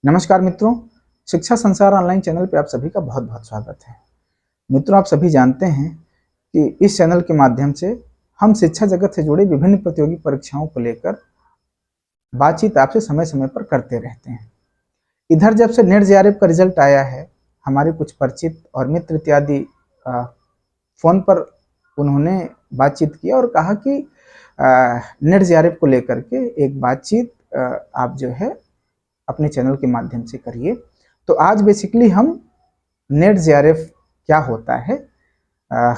नमस्कार मित्रों, शिक्षा संसार ऑनलाइन चैनल पे आप सभी का बहुत बहुत स्वागत है। मित्रों, आप सभी जानते हैं कि इस चैनल के माध्यम से हम शिक्षा जगत से जुड़े विभिन्न प्रतियोगी परीक्षाओं को लेकर बातचीत आपसे समय समय पर करते रहते हैं। इधर जब से नेट जेआरएफ का रिजल्ट आया है, हमारे कुछ परिचित और मित्र इत्यादि फ़ोन पर उन्होंने बातचीत किया और कहा कि नेट जेआरएफ को लेकर के एक बातचीत आप जो है अपने चैनल के माध्यम से करिए। तो आज बेसिकली हम नेट जेआरएफ क्या होता है,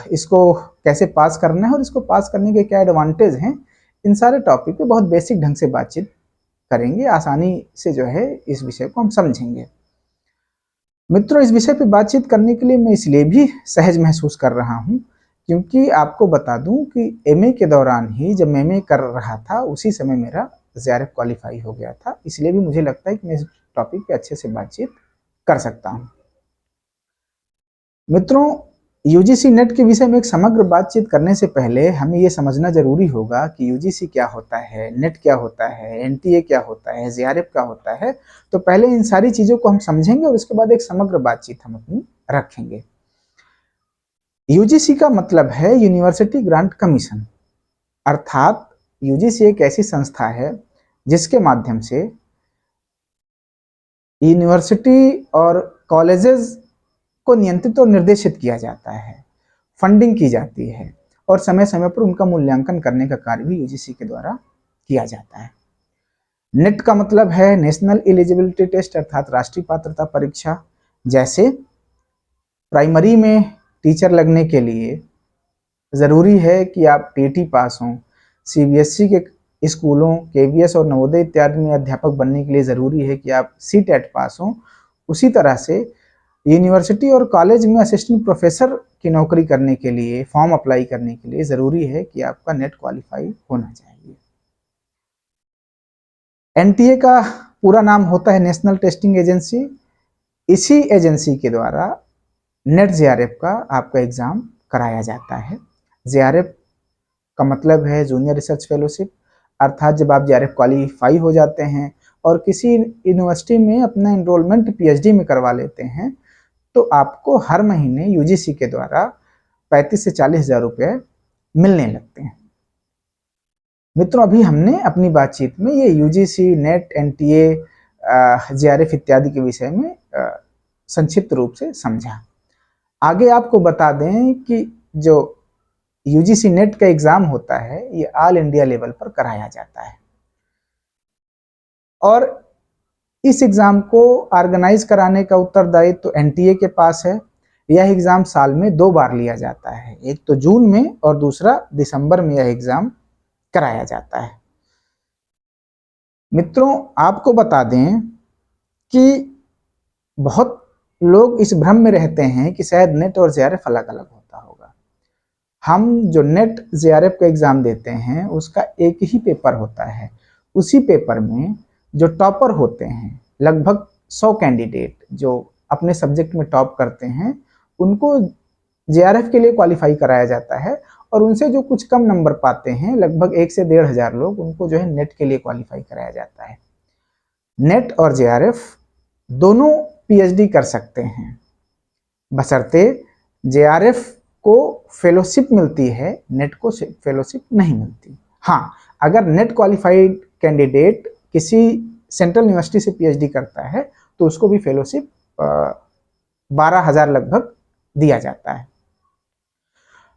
इसको कैसे पास करना है और इसको पास करने के क्या एडवांटेज हैं, इन सारे टॉपिक पे बहुत बेसिक ढंग से बातचीत करेंगे। आसानी से जो है इस विषय को हम समझेंगे। मित्रों, इस विषय पे बातचीत करने के लिए मैं इसलिए भी सहज महसूस कर रहा हूँ क्योंकि आपको बता दूं कि एमए के दौरान ही जब मैं एमए कर रहा था उसी समय मेरा जेआरएफ क्वालिफाई हो गया था। इसलिए भी मुझे लगता है कि मैं इस टॉपिक पे अच्छे से बातचीत कर सकता हूँ। मित्रों, यूजीसी नेट के विषय में एक समग्र बातचीत करने से पहले हमें ये समझना जरूरी होगा कि यूजीसी क्या होता है, नेट क्या होता है, एनटीए क्या होता है, जेआरएफ क्या होता है। तो पहले इन सारी चीज़ों को हम समझेंगे और उसके बाद एक समग्र बातचीत हम अपनी रखेंगे। यूजीसी का मतलब है यूनिवर्सिटी ग्रांट कमीशन, अर्थात यूजीसी एक ऐसी संस्था है जिसके माध्यम से यूनिवर्सिटी और कॉलेजेस को नियंत्रित और निर्देशित किया जाता है, फंडिंग की जाती है और समय समय पर उनका मूल्यांकन करने का कार्य भी यूजीसी के द्वारा किया जाता है। नेट का मतलब है नेशनल एलिजिबिलिटी टेस्ट, अर्थात राष्ट्रीय पात्रता परीक्षा। जैसे प्राइमरी में टीचर लगने के लिए ज़रूरी है कि आप टीटी पास हों, सीबीएसई के स्कूलों, केवीएस और नवोदय इत्यादि में अध्यापक बनने के लिए ज़रूरी है कि आप सीटेट पास हों। उसी तरह से यूनिवर्सिटी और कॉलेज में असिस्टेंट प्रोफेसर की नौकरी करने के लिए, फॉर्म अप्लाई करने के लिए ज़रूरी है कि आपका नेट क्वालिफाई होना चाहिए। एनटीए का पूरा नाम होता है नेशनल टेस्टिंग एजेंसी। इसी एजेंसी के द्वारा नेट जेआरएफ का आपका एग्ज़ाम कराया जाता है। जेआरएफ का मतलब है जूनियर रिसर्च फेलोशिप, अर्थात जब आप जेआरएफ क्वालिफाई हो जाते हैं और किसी यूनिवर्सिटी में अपना एनरोलमेंट पीएचडी में करवा लेते हैं तो आपको हर महीने यूजीसी के द्वारा 35 से 40 हज़ार रुपये मिलने लगते हैं। मित्रों, अभी हमने अपनी बातचीत में ये यूजीसी, नेट, एनटीए, जेआरएफ इत्यादि के विषय में संक्षिप्त रूप से समझा। आगे आपको बता दें कि जो यूजीसी नेट का एग्जाम होता है ये ऑल इंडिया लेवल पर कराया जाता है और इस एग्जाम को ऑर्गेनाइज कराने का उत्तरदायित्व तो एनटीए के पास है। यह एग्जाम साल में 2 बार लिया जाता है, एक तो जून में और दूसरा दिसंबर में यह एग्जाम कराया जाता है। मित्रों, आपको बता दें कि बहुत लोग इस भ्रम में रहते हैं कि शायद नेट और जेआरएफ अलग अलग होता होगा। हम जो नेट जेआरएफ का एग्जाम देते हैं उसका एक ही पेपर होता है। उसी पेपर में जो टॉपर होते हैं, लगभग 100 कैंडिडेट जो अपने सब्जेक्ट में टॉप करते हैं, उनको जेआरएफ के लिए क्वालिफाई कराया जाता है और उनसे जो कुछ कम नंबर पाते हैं, लगभग 1 से 1,500 लोग, उनको जो है नेट के लिए क्वालिफाई कराया जाता है। नेट और जेआरएफ दोनों पीएचडी कर सकते हैं, बशर्ते जेआरएफ को फेलोशिप मिलती है, नेट को फेलोशिप नहीं मिलती। हाँ, अगर नेट क्वालिफाइड कैंडिडेट किसी सेंट्रल यूनिवर्सिटी से पीएचडी करता है तो उसको भी फेलोशिप 12,000 लगभग दिया जाता है।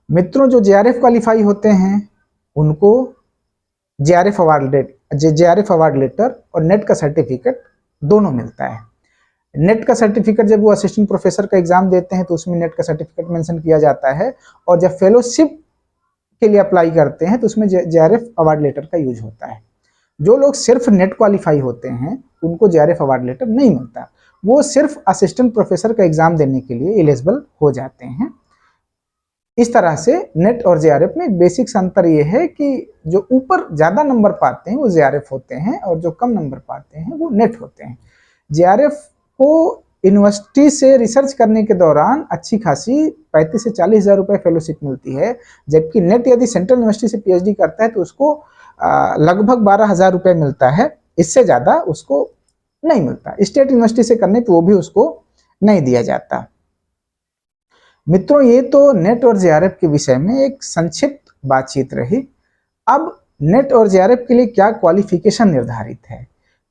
मित्रों, जो जेआरएफ क्वालिफाई होते हैं उनको जेआरएफ अवार्ड लेटर और नेट का सर्टिफिकेट दोनों मिलता है। नेट का सर्टिफिकेट जब वो असिस्टेंट प्रोफेसर का एग्जाम देते हैं तो उसमें नेट का सर्टिफिकेट मेंशन किया जाता है और जब फेलोशिप के लिए अप्लाई करते हैं तो उसमें जेआरएफ अवार्ड लेटर का यूज होता है। जो लोग सिर्फ नेट क्वालिफाई होते हैं उनको जेआरएफ अवार्ड लेटर नहीं मिलता, वो सिर्फ असिस्टेंट प्रोफेसर का एग्जाम देने के लिए एलिजिबल हो जाते हैं। इस तरह से नेट और जेआरएफ में बेसिक अंतर ये है कि जो ऊपर ज़्यादा नंबर पाते हैं वो जेआरएफ होते हैं और जो कम नंबर पाते हैं वो नेट होते हैं। जेआरएफ को यूनिवर्सिटी से रिसर्च करने के दौरान अच्छी खासी 35 से 40 हज़ार रुपये फेलोशिप मिलती है, जबकि नेट यदि सेंट्रल यूनिवर्सिटी से पीएचडी करता है तो उसको लगभग 12,000 रुपये मिलता है। इससे ज़्यादा उसको नहीं मिलता, स्टेट यूनिवर्सिटी से करने पे वो भी उसको नहीं दिया जाता। मित्रों, ये तो नेट और जेआरएफ के विषय में एक संक्षिप्त बातचीत रही। अब नेट और जेआरएफ के लिए क्या क्वालिफिकेशन निर्धारित है,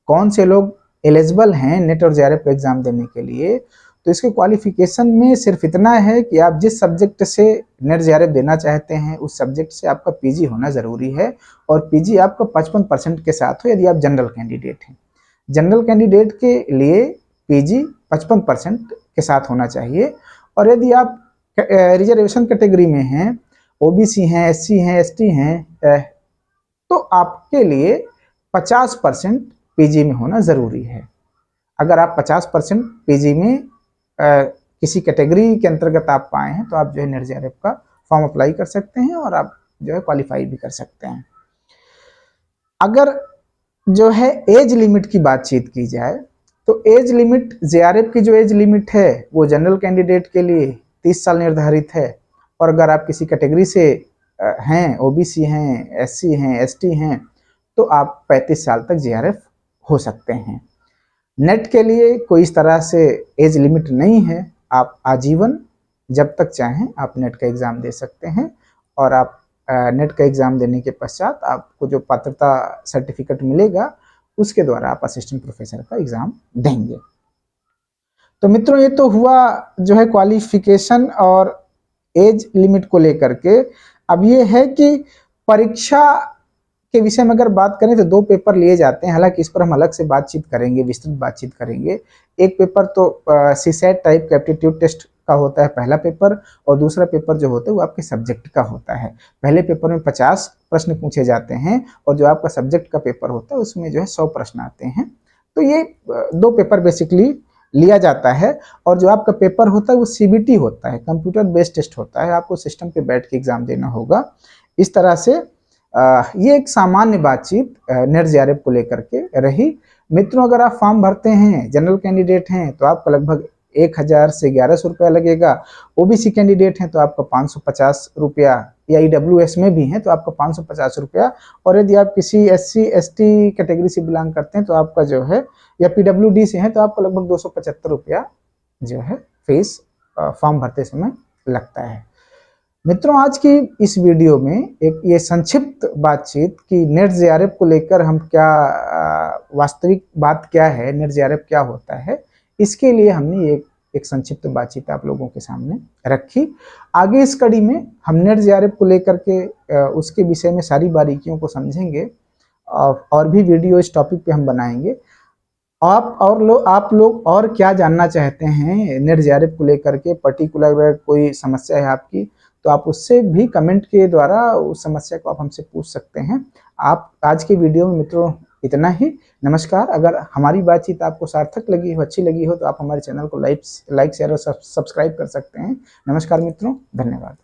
कौन से लोग एलिजिबल हैं नेट और जेआरएफ एग्जाम देने के लिए, तो इसके क्वालिफिकेशन में सिर्फ इतना है कि आप जिस सब्जेक्ट से नेट जेआरएफ देना चाहते हैं उस सब्जेक्ट से आपका पीजी होना ज़रूरी है, और पीजी आपका 55% के साथ हो यदि आप जनरल कैंडिडेट हैं। जनरल कैंडिडेट के लिए पीजी 55% के साथ होना चाहिए, और यदि आप रिजर्वेशन कैटेगरी में हैं, ओबीसी हैं, एससी हैं, एसटी हैं, तो आपके लिए 50% पीजी में होना ज़रूरी है। अगर आप 50% पीजी में किसी कैटेगरी के अंतर्गत आप पाए हैं तो आप जो है नेट जेआरएफ का फॉर्म अप्लाई कर सकते हैं और आप जो है क्वालिफाई भी कर सकते हैं। अगर जो है एज लिमिट की बातचीत की जाए तो एज लिमिट, जेआरएफ की जो एज लिमिट है वो जनरल कैंडिडेट के लिए 30 साल निर्धारित है, और अगर आप किसी कैटेगरी से हैं, ओबीसी हैं, एससी हैं, एसटी हैं, तो आप 35 साल तक जेआरएफ हो सकते हैं। नेट के लिए कोई इस तरह से एज लिमिट नहीं है, आप आजीवन जब तक चाहें आप नेट का एग्ज़ाम दे सकते हैं, और आप नेट का एग्ज़ाम देने के पश्चात आपको जो पात्रता सर्टिफिकेट मिलेगा उसके द्वारा आप असिस्टेंट प्रोफेसर का एग्ज़ाम देंगे। तो मित्रों, ये तो हुआ जो है क्वालिफिकेशन और एज लिमिट को लेकर के। अब ये है कि परीक्षा के विषय में अगर बात करें तो 2 पेपर लिए जाते हैं, हालांकि इस पर हम अलग से बातचीत करेंगे, विस्तृत बातचीत करेंगे। एक पेपर तो सीसेट टाइप का एप्टीट्यूड टेस्ट का होता है पहला पेपर, और दूसरा पेपर जो होता है वो आपके सब्जेक्ट का होता है। पहले पेपर में 50 प्रश्न पूछे जाते हैं, और जो आपका सब्जेक्ट का पेपर होता है उसमें जो है 100 प्रश्न आते हैं। तो ये 2 पेपर बेसिकली लिया जाता है, और जो आपका पेपर होता है वो सीबीटी होता है, कंप्यूटर बेस्ड टेस्ट होता है, आपको सिस्टम पे बैठ के एग्जाम देना होगा। इस तरह से ये एक सामान्य बातचीत नेट जेआरएफ को लेकर के रही। मित्रों, अगर आप फॉर्म भरते हैं, जनरल कैंडिडेट हैं, तो आपका लगभग 1000 से 1100 रुपया लगेगा। ओबीसी कैंडिडेट हैं तो आपका 550 रुपया, या ईडब्ल्यूएस में भी हैं तो आपका 550 रुपया, और यदि आप किसी एससी एसटी कैटेगरी से बिलोंग करते हैं तो आपका जो है, या पीडब्ल्यूडी से हैं तो आपका लगभग 275 रुपया जो है फीस फॉर्म भरते समय लगता है। मित्रों, आज की इस वीडियो में एक ये संक्षिप्त बातचीत कि नेट जेआरएफ को लेकर हम क्या वास्तविक बात क्या है, नेट जेआरएफ क्या होता है, इसके लिए हमने एक संक्षिप्त बातचीत आप लोगों के सामने रखी। आगे इस कड़ी में हम नेट जेआरएफ को लेकर के उसके विषय में सारी बारीकियों को समझेंगे, और भी वीडियो इस टॉपिक पे हम बनाएंगे। आप लोग और क्या जानना चाहते हैं नेट जेआरएफ को लेकर के, पर्टिकुलर अगर कोई समस्या है आपकी तो आप उससे भी कमेंट के द्वारा उस समस्या को आप हमसे पूछ सकते हैं। आप आज की वीडियो में मित्रों इतना ही। नमस्कार। अगर हमारी बातचीत आपको सार्थक लगी हो, अच्छी लगी हो, तो आप हमारे चैनल को लाइक शेयर और सब्सक्राइब कर सकते हैं। नमस्कार मित्रों, धन्यवाद।